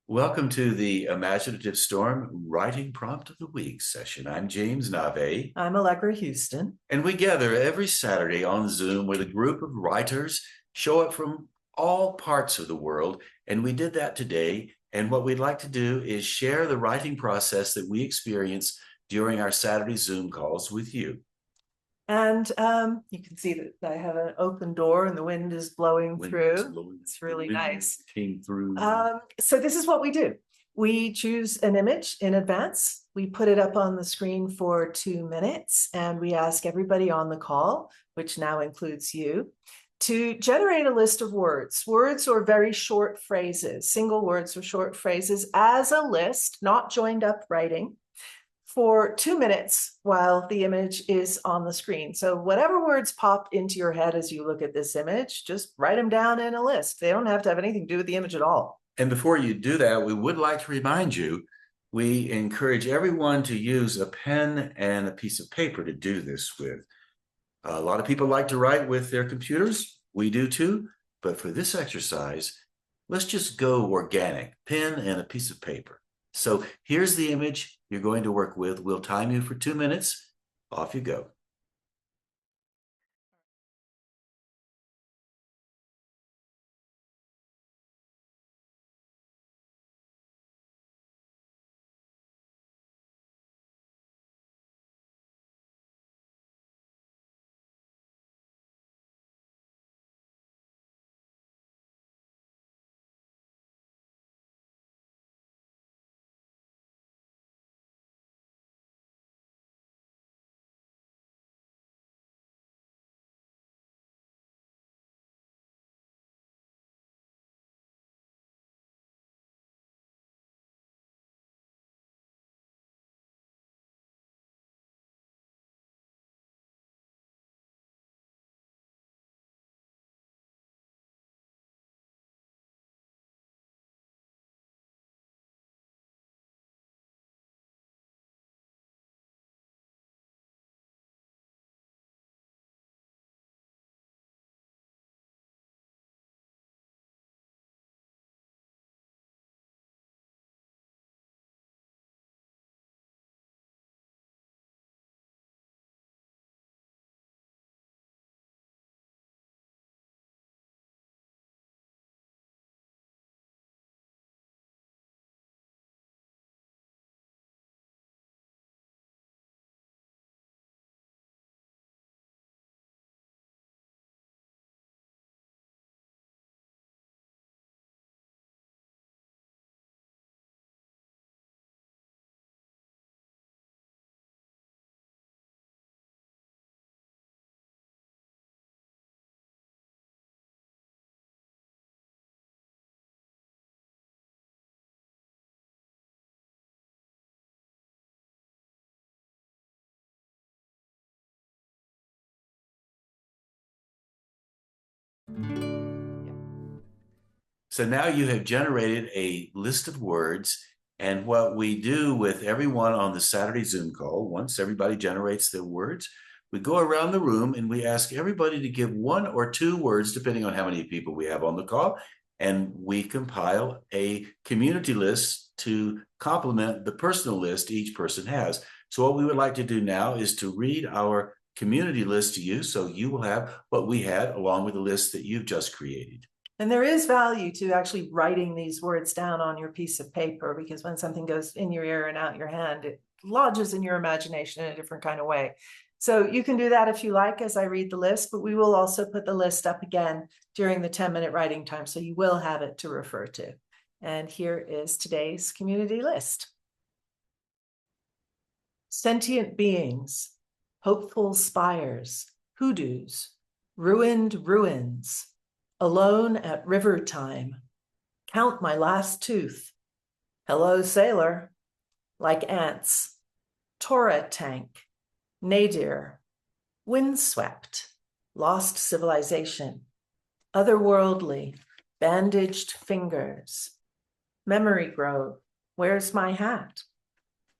Welcome to the Imaginative Storm Writing Prompt of the Week session. I'm James Nave. I'm Allegra Houston. And we gather every Saturday on Zoom with a group of writers show up from all parts of the world. And we did that today. And what we'd like to do is share the writing process that we experience during our Saturday Zoom calls with you. And you can see that I have an open door and the wind is blowing through. It's really nice. Came through. So this is what we do. We choose an image in advance. We put it up on the screen for 2 minutes, and we ask everybody on the call, which now includes you, to generate a list of words or very short phrases, single words or short phrases as a list, not joined up writing, for 2 minutes while the image is on the screen. So whatever words pop into your head as you look at this image, just write them down in a list. They don't have to have anything to do with the image at all. And before you do that, we would like to remind you, we encourage everyone to use a pen and a piece of paper to do this with. A lot of people like to write with their computers. We do too. But for this exercise, let's just go organic, pen and a piece of paper. So here's the image you're going to work with. We'll time you for 2 minutes. Off you go. So now you have generated a list of words. And what we do with everyone on the Saturday Zoom call, once everybody generates their words, we go around the room and we ask everybody to give 1 or 2 words, depending on how many people we have on the call. And we compile a community list to complement the personal list each person has. So what we would like to do now is to read our community list to you, so you will have what we had along with the list that you've just created. And there is value to actually writing these words down on your piece of paper, because when something goes in your ear and out your hand, it lodges in your imagination in a different kind of way. So you can do that if you like as I read the list, but we will also put the list up again during the 10-minute writing time, so you will have it to refer to. And here is today's community list. Sentient beings, hopeful spires, hoodoos, ruined ruins, alone at river time, count my last tooth, hello sailor, like ants, Torah tank, nadir, windswept, lost civilization, otherworldly, bandaged fingers, memory grove, where's my hat,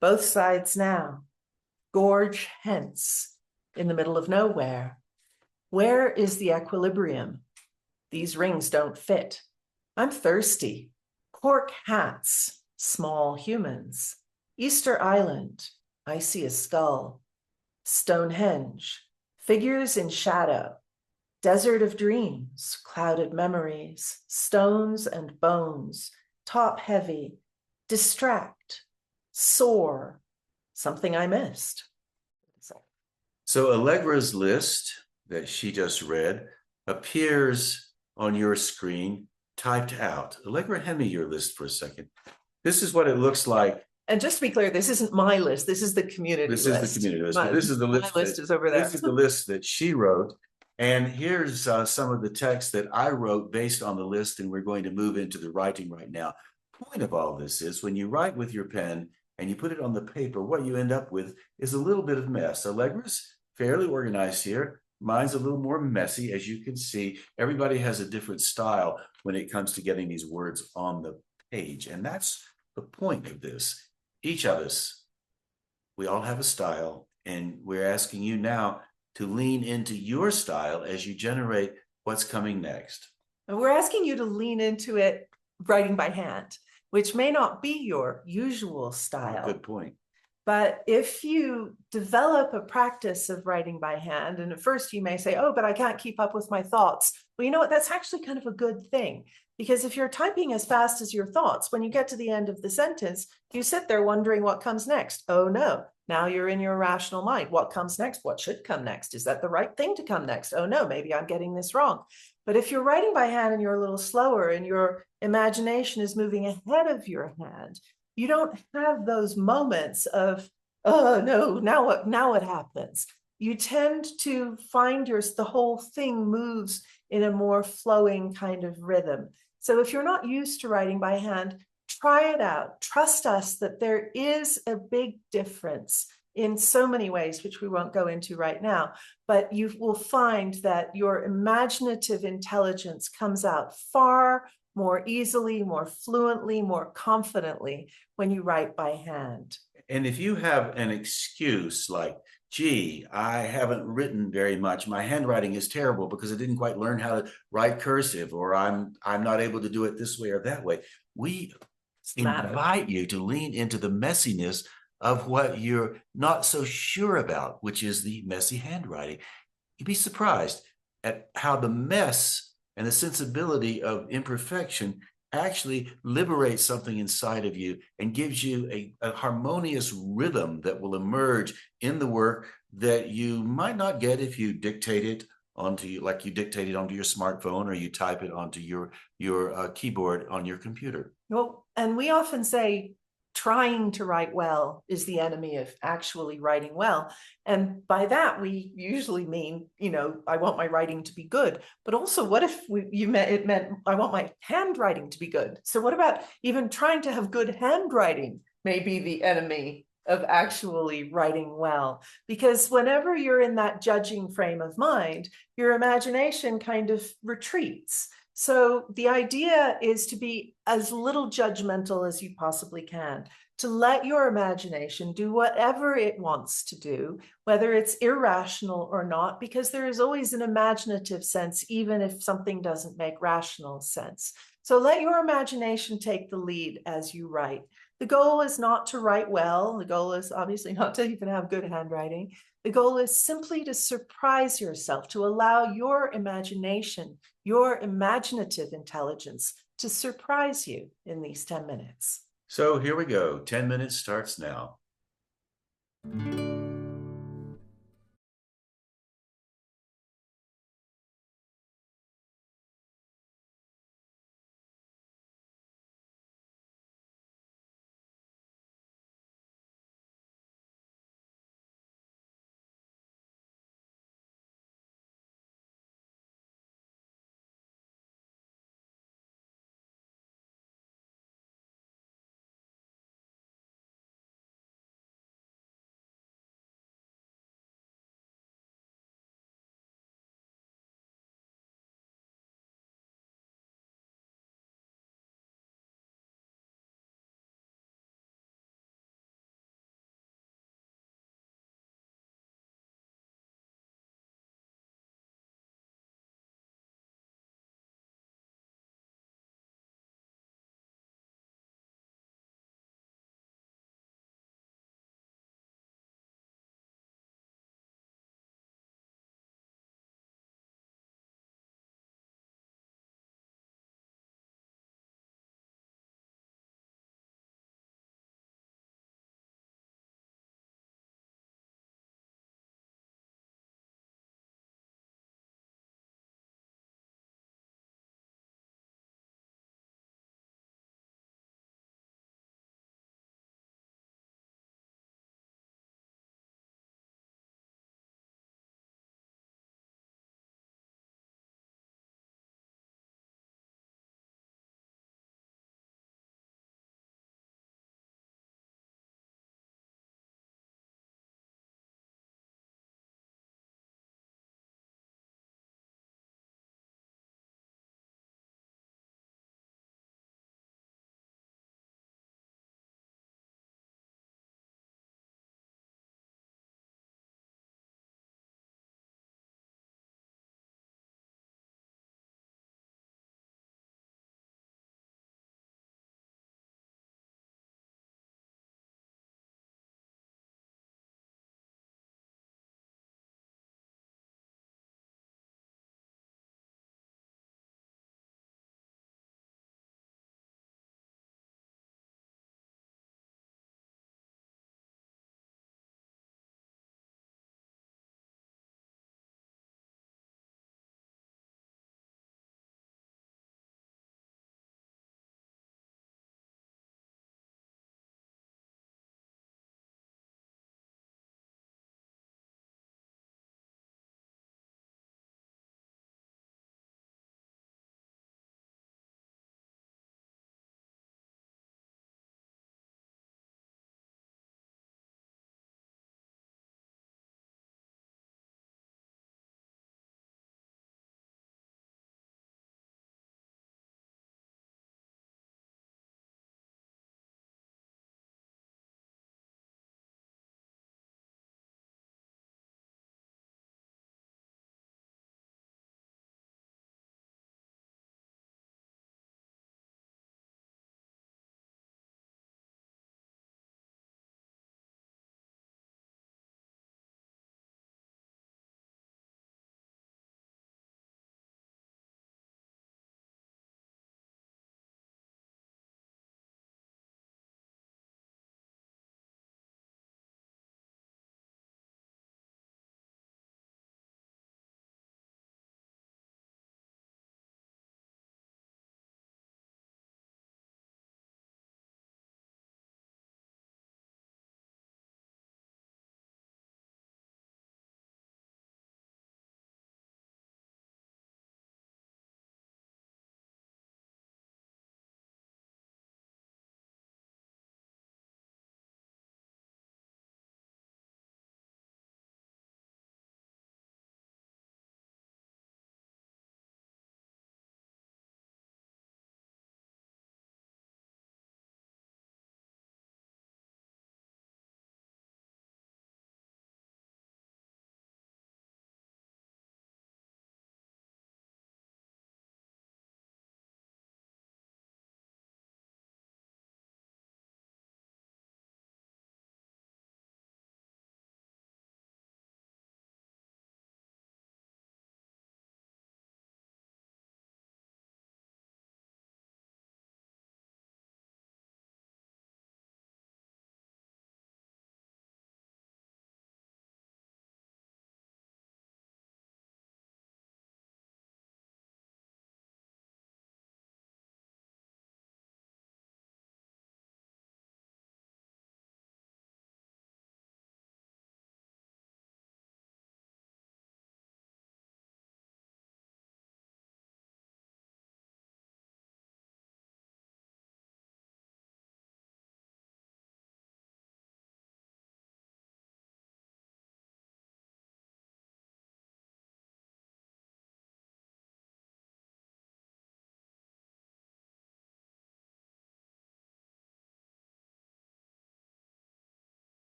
both sides now, gorge hence, in the middle of nowhere, where is the equilibrium? These rings don't fit. I'm thirsty. Cork hats, small humans. Easter Island, I see a skull. Stonehenge, figures in shadow. Desert of dreams, clouded memories, stones and bones, top heavy, distract, soar, something I missed. So Allegra's list that she just read appears on your screen typed out. Allegra, hand me your list for a second. This is what it looks like. And just to be clear, this isn't my list. This is the community list. This is the community list. But this is the list. My list is over there. This is the list that she wrote. And here's some of the text that I wrote based on the list, and we're going to move into the writing right now. The point of all this is when you write with your pen and you put it on the paper, what you end up with is a little bit of mess. Allegra's fairly organized here. Mine's a little more messy, as you can see. Everybody has a different style when it comes to getting these words on the page. And that's the point of this. Each of us, we all have a style, and we're asking you now to lean into your style as you generate what's coming next. And we're asking you to lean into it writing by hand, which may not be your usual style. Good point. But if you develop a practice of writing by hand, and at first you may say, oh, but I can't keep up with my thoughts. Well, you know what? That's actually kind of a good thing. Because if you're typing as fast as your thoughts, when you get to the end of the sentence, you sit there wondering what comes next. Oh, no. Now you're in your rational mind. What comes next? What should come next? Is that the right thing to come next? Oh, no, maybe I'm getting this wrong. But if you're writing by hand and you're a little slower and your imagination is moving ahead of your hand, you don't have those moments of, oh, no, now what happens? You tend to find the whole thing moves in a more flowing kind of rhythm. So if you're not used to writing by hand, try it out. Trust us that there is a big difference in so many ways, which we won't go into right now, but you will find that your imaginative intelligence comes out far more easily, more fluently, more confidently when you write by hand. And if you have an excuse like, gee, I haven't written very much, my handwriting is terrible because I didn't quite learn how to write cursive, or I'm not able to do it this way or that way, we invite you to lean into the messiness of what you're not so sure about, which is the messy handwriting. You'd be surprised at how the mess and the sensibility of imperfection actually liberates something inside of you and gives you a harmonious rhythm that will emerge in the work that you might not get if you dictate it onto, like you dictate it onto your smartphone or you type it onto your keyboard on your computer. Well, and we often say trying to write well is the enemy of actually writing well. And by that, we usually mean, I want my writing to be good. But also, what if it meant I want my handwriting to be good? So what about even trying to have good handwriting may be the enemy of actually writing well? Because whenever you're in that judging frame of mind, your imagination kind of retreats. So the idea is to be as little judgmental as you possibly can, to let your imagination do whatever it wants to do, whether it's irrational or not, because there is always an imaginative sense, even if something doesn't make rational sense. So let your imagination take the lead as you write. The goal is not to write well. The goal is obviously not to even have good handwriting. The goal is simply to surprise yourself, to allow your imagination, your imaginative intelligence to surprise you in these 10 minutes. So here we go. 10 minutes starts now.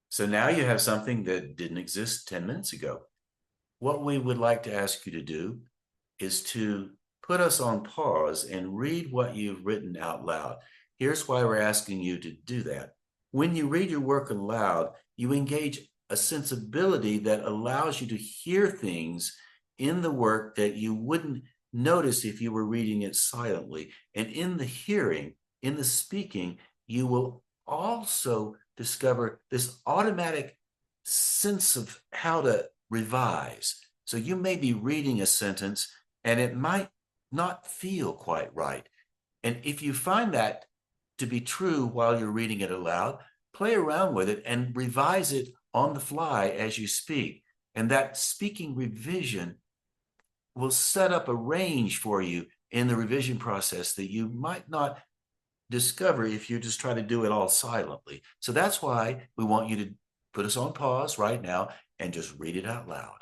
So now you have something that didn't exist 10 minutes ago. What we would like to ask you to do is to put us on pause and read what you've written out loud. Here's why we're asking you to do that. When you read your work aloud, you engage a sensibility that allows you to hear things in the work that you wouldn't notice if you were reading it silently. And in the hearing, in the speaking, you will also discover this automatic sense of how to revise. So you may be reading a sentence and it might not feel quite right. And if you find that to be true while you're reading it aloud, play around with it and revise it on the fly as you speak. And that speaking revision will set up a range for you in the revision process that you might not discover if you just try to do it all silently. So that's why we want you to put us on pause right now and just read it out loud.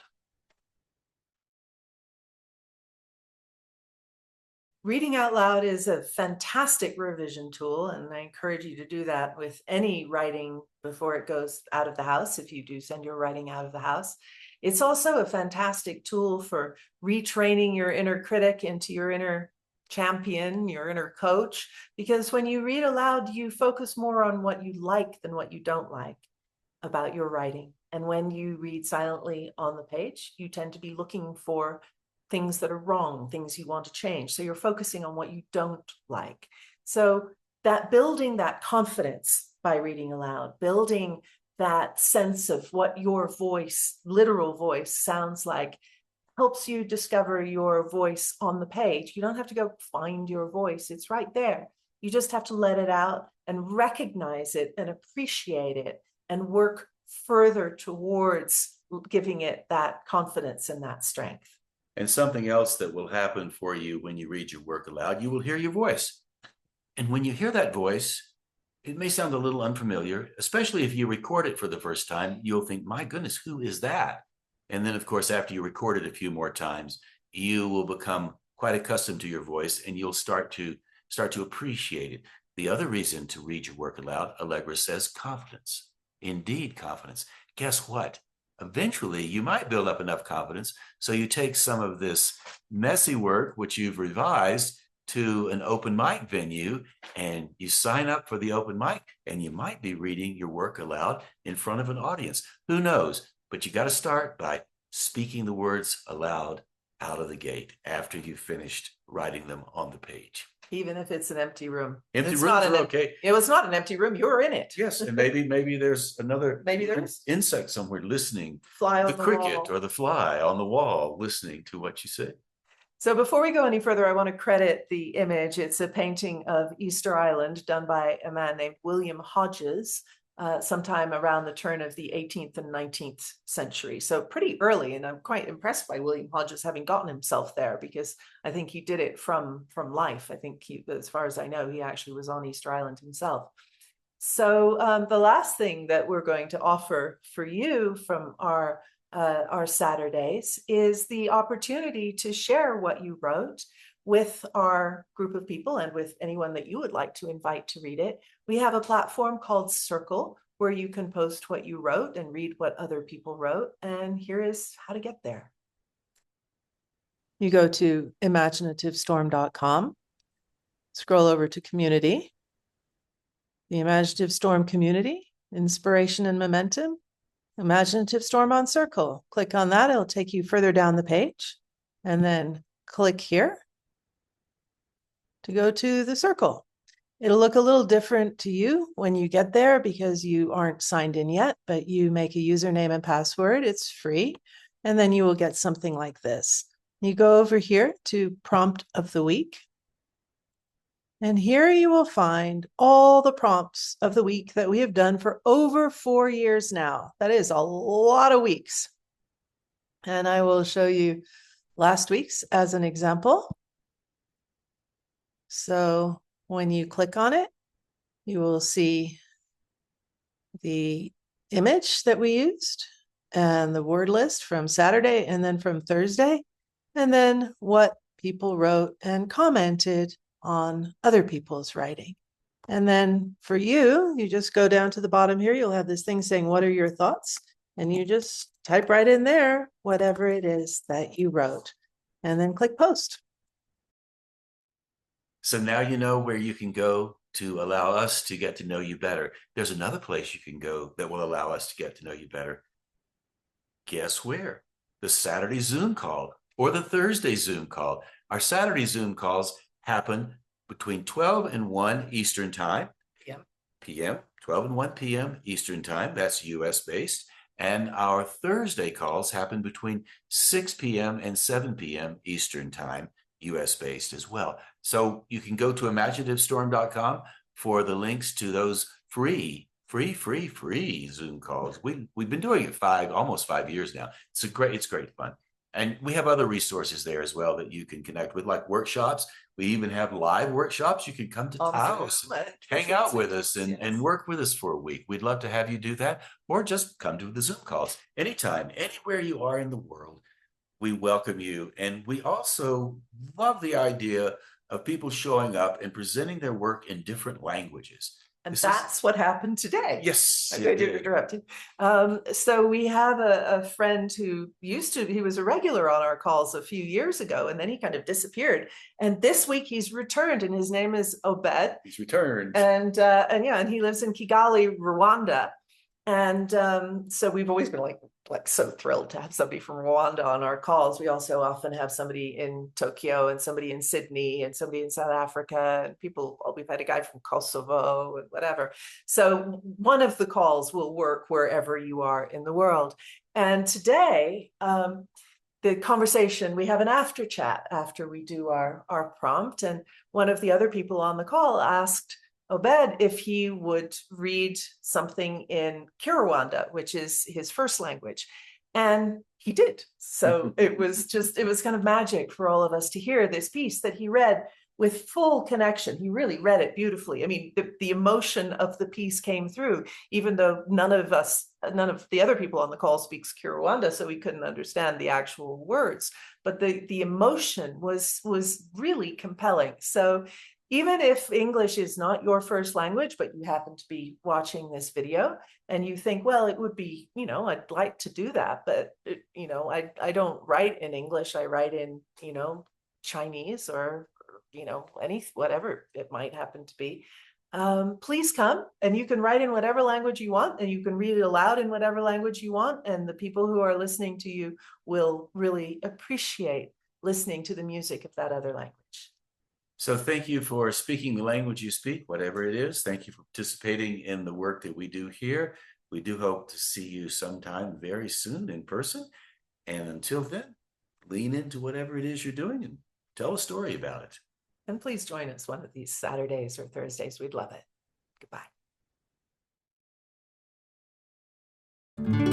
Reading out loud is a fantastic revision tool, and I encourage you to do that with any writing before it goes out of the house, if you do send your writing out of the house. It's also a fantastic tool for retraining your inner critic into your inner champion, your inner coach, because when you read aloud, you focus more on what you like than what you don't like about your writing. And when you read silently on the page, you tend to be looking for things that are wrong, things you want to change. So you're focusing on what you don't like. So that building that confidence by reading aloud, building that sense of what your voice, literal voice, sounds like, helps you discover your voice on the page. You don't have to go find your voice. It's right there. You just have to let it out and recognize it and appreciate it and work further towards giving it that confidence and that strength. And something else that will happen for you when you read your work aloud, you will hear your voice. And when you hear that voice, it may sound a little unfamiliar, especially if you record it for the first time. You'll think, my goodness, who is that? And then, of course, after you record it a few more times, you will become quite accustomed to your voice and you'll start to appreciate it. The other reason to read your work aloud, Allegra says, confidence. Indeed, confidence. Guess what? Eventually, you might build up enough confidence so you take some of this messy work, which you've revised, to an open mic venue and you sign up for the open mic and you might be reading your work aloud in front of an audience. Who knows? But you got to start by speaking the words aloud out of the gate after you've finished writing them on the page. Even if it's an empty room. Empty rooms are okay. It was not an empty room. You were in it. Yes, and maybe there's another maybe there's insect somewhere listening. Fly on the cricket wall. Or the fly on the wall listening to what you say. So before we go any further, I want to credit the image. It's a painting of Easter Island done by a man named William Hodges, sometime around the turn of the 18th and 19th century. So pretty early, and I'm quite impressed by William Hodges having gotten himself there, because I think he did it from life. I think he, as far as I know, he actually was on Easter Island himself. So the last thing that we're going to offer for you from our Saturdays is the opportunity to share what you wrote with our group of people and with anyone that you would like to invite to read it. We have a platform called Circle where you can post what you wrote and read what other people wrote. And here is how to get there. You go to imaginativestorm.com, scroll over to community, the Imaginative Storm community, inspiration and momentum, Imaginative Storm on Circle. Click on that. It'll take you further down the page, and then click here to go to the circle. It'll look a little different to you when you get there because you aren't signed in yet, but you make a username and password. It's free. And then you will get something like this. You go over here to Prompt of the Week. And here you will find all the prompts of the week that we have done for over 4 years now. That is a lot of weeks. And I will show you last week's as an example. So when you click on it, you will see the image that we used and the word list from Saturday and then from Thursday, and then what people wrote and commented on other people's writing. And then for you, you just go down to the bottom here. You'll have this thing saying, what are your thoughts? And you just type right in there, whatever it is that you wrote, and then click post. So now you know where you can go to allow us to get to know you better. There's another place you can go that will allow us to get to know you better. Guess where? The Saturday Zoom call or the Thursday Zoom call. Our Saturday Zoom calls happen between 12 and 1 Eastern time. PM, 12 and 1 p.m. Eastern time. That's US based. And our Thursday calls happen between 6 p.m. and 7 p.m. Eastern time, US based as well. So you can go to imaginativestorm.com for the links to those free Zoom calls. We've been doing it almost 5 years now. It's great fun. And we have other resources there as well that you can connect with, like workshops. We even have live workshops. You can come to the house, hang out with us and work with us for a week. We'd love to have you do that, or just come to the Zoom calls anytime, anywhere you are in the world. We welcome you. And we also love the idea of people showing up and presenting their work in different languages. And that's what happened today. Yes. I did interrupt you. So we have a friend who he was a regular on our calls a few years ago, and then he kind of disappeared. And this week he's returned, and his name is Obed. He's returned. And he lives in Kigali, Rwanda. And so we've always been like so thrilled to have somebody from Rwanda on our calls. We also often have somebody in Tokyo and somebody in Sydney and somebody in South Africa, and we've had a guy from Kosovo and whatever. So one of the calls will work wherever you are in the world. And today, the conversation, we have an after chat after we do our prompt. And one of the other people on the call asked Obed if he would read something in Kinyarwanda, which is his first language. And he did. So it was kind of magic for all of us to hear this piece that he read with full connection. He really read it beautifully. I mean, the emotion of the piece came through, even though none of the other people on the call speaks Kinyarwanda, so we couldn't understand the actual words. But the emotion was really compelling. So even if English is not your first language, but you happen to be watching this video and you think, well, it would be, I'd like to do that, but, I don't write in English. I write in, Chinese or, whatever it might happen to be. Please come, and you can write in whatever language you want, and you can read it aloud in whatever language you want. And the people who are listening to you will really appreciate listening to the music of that other language. So thank you for speaking the language you speak, whatever it is. Thank you for participating in the work that we do here. We do hope to see you sometime very soon in person. And until then, lean into whatever it is you're doing and tell a story about it. And please join us one of these Saturdays or Thursdays. We'd love it. Goodbye.